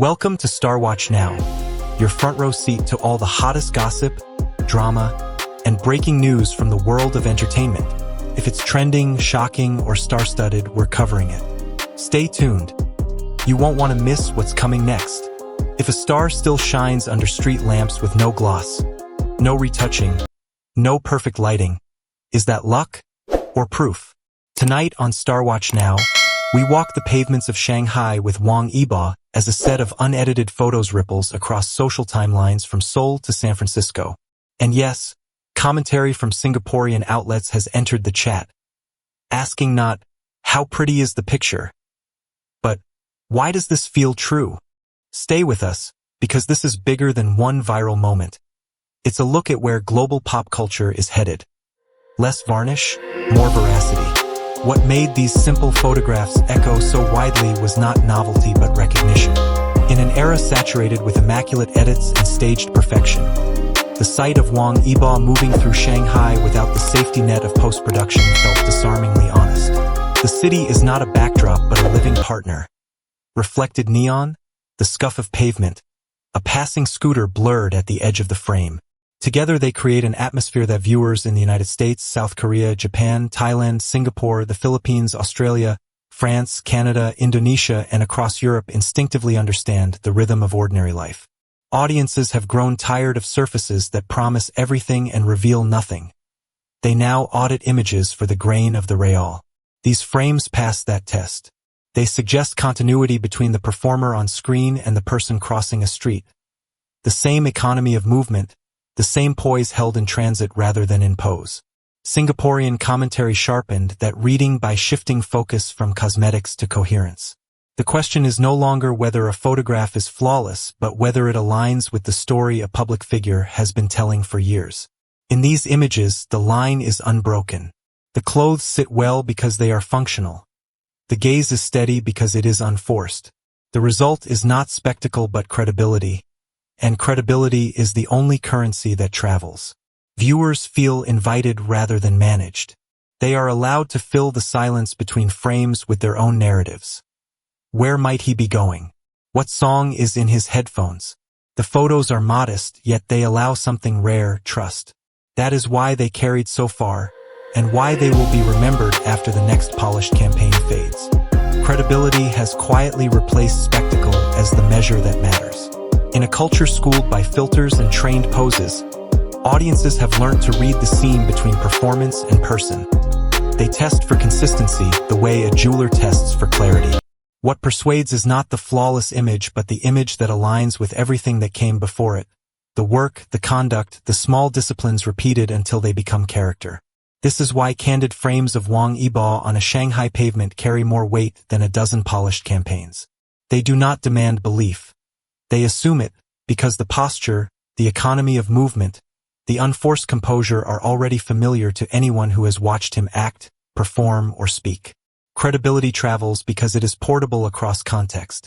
Welcome to StarWatch Now, your front row seat to all the hottest gossip, drama, and breaking news from the world of entertainment. If it's trending, shocking, or star-studded, we're covering it. Stay tuned. You won't want to miss what's coming next. If a star still shines under street lamps with no gloss, no retouching, no perfect lighting, is that luck or proof? Tonight on StarWatch Now, we walk the pavements of Shanghai with Wang Yibo as a set of unedited photos ripples across social timelines from Seoul to San Francisco. And yes, commentary from Singaporean outlets has entered the chat, asking not, how pretty is the picture, but why does this feel true? Stay with us, because this is bigger than one viral moment. It's a look at where global pop culture is headed. Less varnish, more veracity. What made these simple photographs echo so widely was not novelty but recognition. In an era saturated with immaculate edits and staged perfection, the sight of Wang Yibo moving through Shanghai without the safety net of post-production felt disarmingly honest. The city is not a backdrop but a living partner. Reflected neon, the scuff of pavement, a passing scooter blurred at the edge of the frame. Together they create an atmosphere that viewers in the United States, South Korea, Japan, Thailand, Singapore, the Philippines, Australia, France, Canada, Indonesia, and across Europe instinctively understand the rhythm of ordinary life. Audiences have grown tired of surfaces that promise everything and reveal nothing. They now audit images for the grain of the real. These frames pass that test. They suggest continuity between the performer on screen and the person crossing a street. The same economy of movement, the same poise held in transit rather than in pose. Singaporean commentary sharpened that reading by shifting focus from cosmetics to coherence. The question is no longer whether a photograph is flawless, but whether it aligns with the story a public figure has been telling for years. In these images, the line is unbroken. The clothes sit well because they are functional. The gaze is steady because it is unforced. The result is not spectacle but credibility. And credibility is the only currency that travels. Viewers feel invited rather than managed. They are allowed to fill the silence between frames with their own narratives. Where might he be going? What song is in his headphones? The photos are modest, yet they allow something rare, trust. That is why they carried so far, and why they will be remembered after the next polished campaign fades. Credibility has quietly replaced spectacle as the measure that matters. In a culture schooled by filters and trained poses, audiences have learned to read the seam between performance and person. They test for consistency the way a jeweler tests for clarity. What persuades is not the flawless image but the image that aligns with everything that came before it. The work, the conduct, the small disciplines repeated until they become character. This is why candid frames of Wang Yibo on a Shanghai pavement carry more weight than a dozen polished campaigns. They do not demand belief. They assume it, because the posture, the economy of movement, the unforced composure are already familiar to anyone who has watched him act, perform, or speak. Credibility travels because it is portable across context.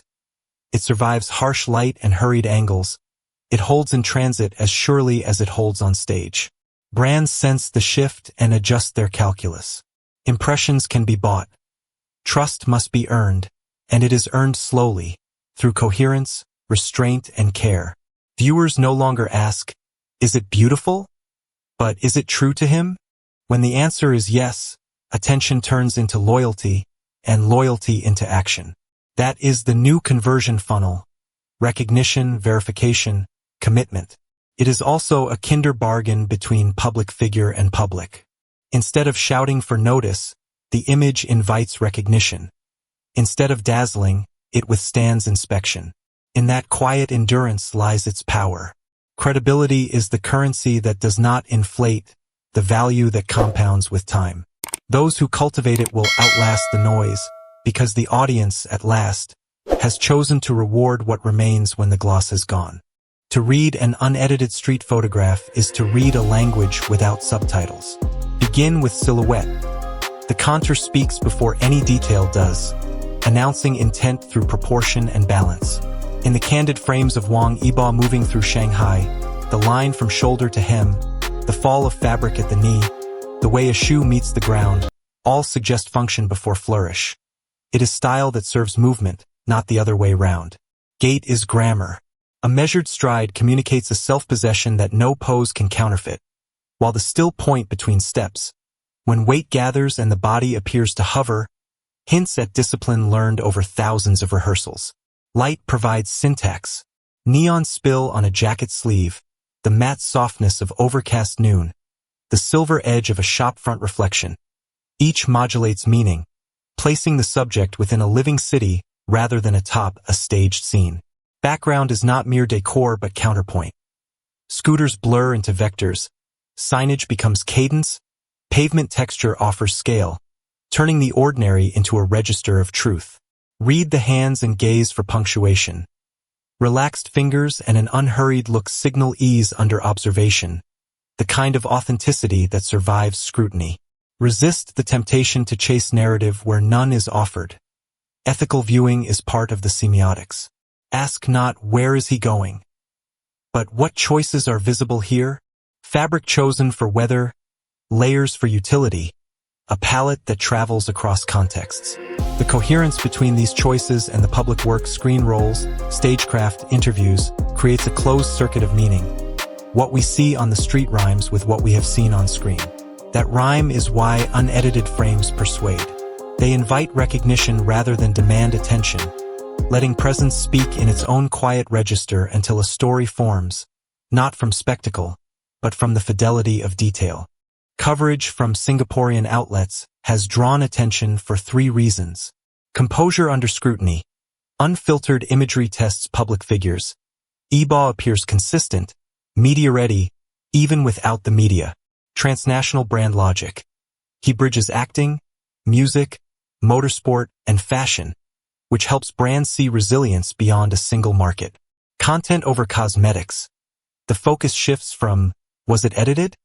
It survives harsh light and hurried angles. It holds in transit as surely as it holds on stage. Brands sense the shift and adjust their calculus. Impressions can be bought. Trust must be earned, and it is earned slowly, through coherence, restraint, and care. Viewers no longer ask, is it beautiful? But is it true to him? When the answer is yes, attention turns into loyalty, and loyalty into action. That is the new conversion funnel. Recognition, verification, commitment. It is also a kinder bargain between public figure and public. Instead of shouting for notice, the image invites recognition. Instead of dazzling, it withstands inspection. In that quiet endurance lies its power. Credibility is the currency that does not inflate, the value that compounds with time. Those who cultivate it will outlast the noise, because the audience, at last, has chosen to reward what remains when the gloss is gone. To read an unedited street photograph is to read a language without subtitles. Begin with silhouette. The contour speaks before any detail does, announcing intent through proportion and balance. In the candid frames of Wang Yibo moving through Shanghai, the line from shoulder to hem, the fall of fabric at the knee, the way a shoe meets the ground, all suggest function before flourish. It is style that serves movement, not the other way round. Gait is grammar. A measured stride communicates a self-possession that no pose can counterfeit, while the still point between steps, when weight gathers and the body appears to hover, hints at discipline learned over thousands of rehearsals. Light provides syntax. Neon spill on a jacket sleeve, the matte softness of overcast noon, the silver edge of a shopfront reflection. Each modulates meaning, placing the subject within a living city rather than atop a staged scene. Background is not mere decor but counterpoint. Scooters blur into vectors, signage becomes cadence, pavement texture offers scale, turning the ordinary into a register of truth. Read the hands and gaze for punctuation. Relaxed fingers and an unhurried look signal ease under observation, the kind of authenticity that survives scrutiny. Resist the temptation to chase narrative where none is offered. Ethical viewing is part of the semiotics. Ask not where is he going, but what choices are visible here? Fabric chosen for weather, layers for utility, a palette that travels across contexts. The coherence between these choices and the public work screen roles, stagecraft, interviews, creates a closed circuit of meaning. What we see on the street rhymes with what we have seen on screen. That rhyme is why unedited frames persuade. They invite recognition rather than demand attention, letting presence speak in its own quiet register until a story forms, not from spectacle, but from the fidelity of detail. Coverage from Singaporean outlets has drawn attention for 3 reasons. Composure under scrutiny. Unfiltered imagery tests public figures. Yibo appears consistent, media-ready, even without the media. Transnational brand logic. He bridges acting, music, motorsport, and fashion, which helps brands see resilience beyond a single market. Content over cosmetics. The focus shifts from, was it edited?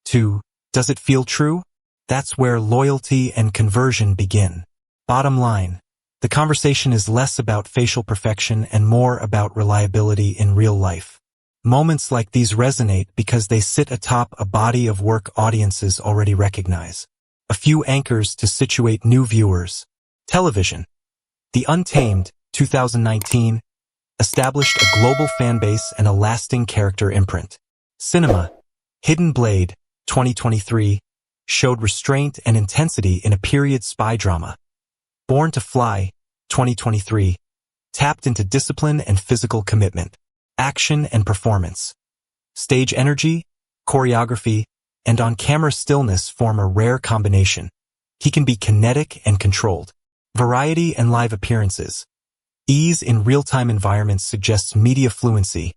To, does it feel true? That's where loyalty and conversion begin. Bottom line, the conversation is less about facial perfection and more about reliability in real life. Moments like these resonate because they sit atop a body of work audiences already recognize. A few anchors to situate new viewers. Television. The Untamed, 2019, established a global fanbase and a lasting character imprint. Cinema. Hidden Blade, 2023, showed restraint and intensity in a period spy drama. Born to Fly, 2023, tapped into discipline and physical commitment, action and performance. Stage energy, choreography, and on-camera stillness form a rare combination. He can be kinetic and controlled. Variety and live appearances. Ease in real-time environments suggests media fluency.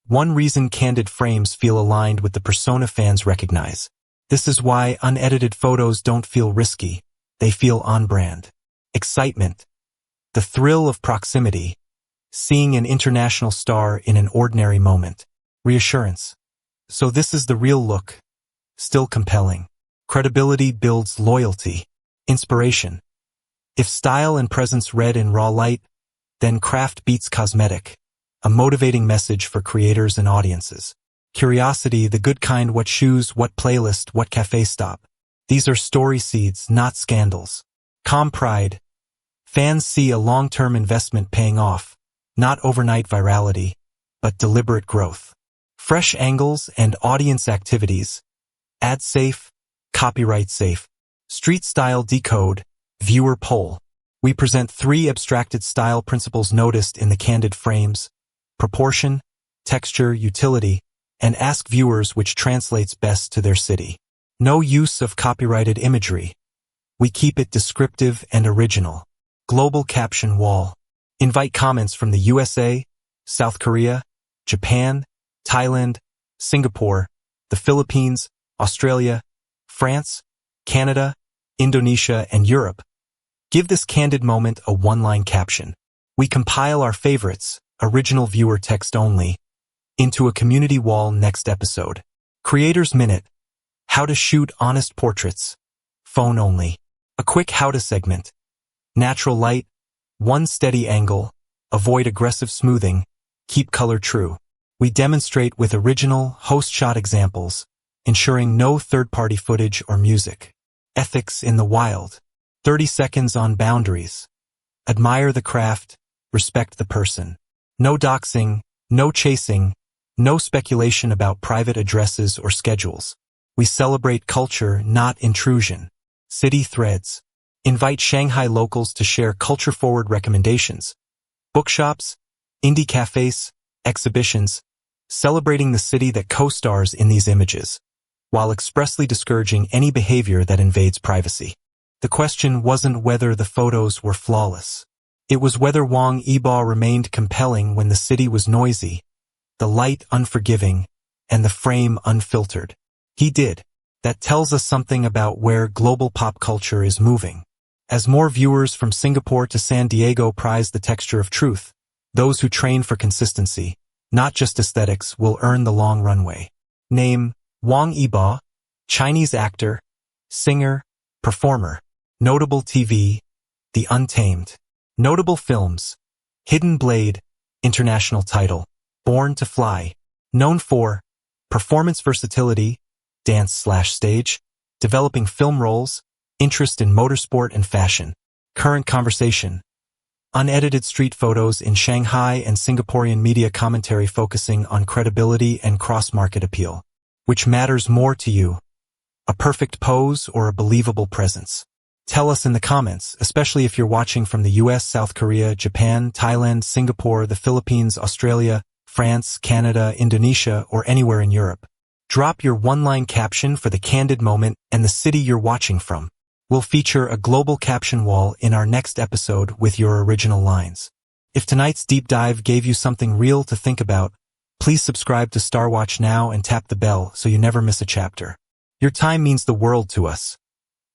One reason candid frames feel aligned with the persona fans recognize. This is why unedited photos don't feel risky. They feel on-brand. Excitement. The thrill of proximity. Seeing an international star in an ordinary moment. Reassurance. So this is the real look. Still compelling. Credibility builds loyalty. Inspiration. If style and presence read in raw light, then craft beats cosmetic. A motivating message for creators and audiences. Curiosity, the good kind, what shoes, what playlist, what cafe stop. These are story seeds, not scandals. Calm pride. Fans see a long-term investment paying off, not overnight virality, but deliberate growth. Fresh angles and audience activities. Ad safe, copyright safe. Street style decode, viewer poll. We present 3 abstracted style principles noticed in the candid frames: proportion, texture, utility, and ask viewers which translates best to their city. No use of copyrighted imagery. We keep it descriptive and original. Global caption wall. Invite comments from the USA, South Korea, Japan, Thailand, Singapore, the Philippines, Australia, France, Canada, Indonesia, and Europe. Give this candid moment a one-line caption. We compile our favorites, original viewer text only, into a community wall next episode. Creators Minute. How to shoot honest portraits. Phone only. A quick how-to segment. Natural light. One steady angle. Avoid aggressive smoothing. Keep color true. We demonstrate with original, host-shot examples, ensuring no third-party footage or music. Ethics in the wild. 30 seconds on boundaries. Admire the craft. Respect the person. No doxing, no chasing, no speculation about private addresses or schedules. We celebrate culture, not intrusion. City threads. Invite Shanghai locals to share culture-forward recommendations. Bookshops, indie cafes, exhibitions, celebrating the city that co-stars in these images, while expressly discouraging any behavior that invades privacy. The question wasn't whether the photos were flawless. It was whether Wang Yibo remained compelling when the city was noisy, the light unforgiving, and the frame unfiltered. He did. That tells us something about where global pop culture is moving. As more viewers from Singapore to San Diego prize the texture of truth, those who train for consistency, not just aesthetics, will earn the long runway. Name: Wang Yibo, Chinese actor, singer, performer. Notable TV: The Untamed. Notable films: Hidden Blade, international title, Born to Fly. Known for performance versatility, dance/stage, developing film roles, interest in motorsport and fashion. Current conversation: unedited street photos in Shanghai and Singaporean media commentary focusing on credibility and cross-market appeal. Which matters more to you? A perfect pose or a believable presence? Tell us in the comments, especially if you're watching from the US, South Korea, Japan, Thailand, Singapore, the Philippines, Australia, France, Canada, Indonesia, or anywhere in Europe. Drop your one-line caption for the candid moment and the city you're watching from. We'll feature a global caption wall in our next episode with your original lines. If tonight's deep dive gave you something real to think about, please subscribe to StarWatch Now and tap the bell so you never miss a chapter. Your time means the world to us.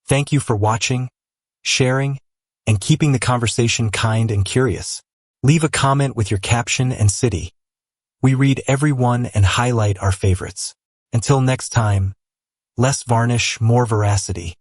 Thank you for watching, sharing, and keeping the conversation kind and curious. Leave a comment with your caption and city. We read every one and highlight our favorites. Until next time, less varnish, more veracity.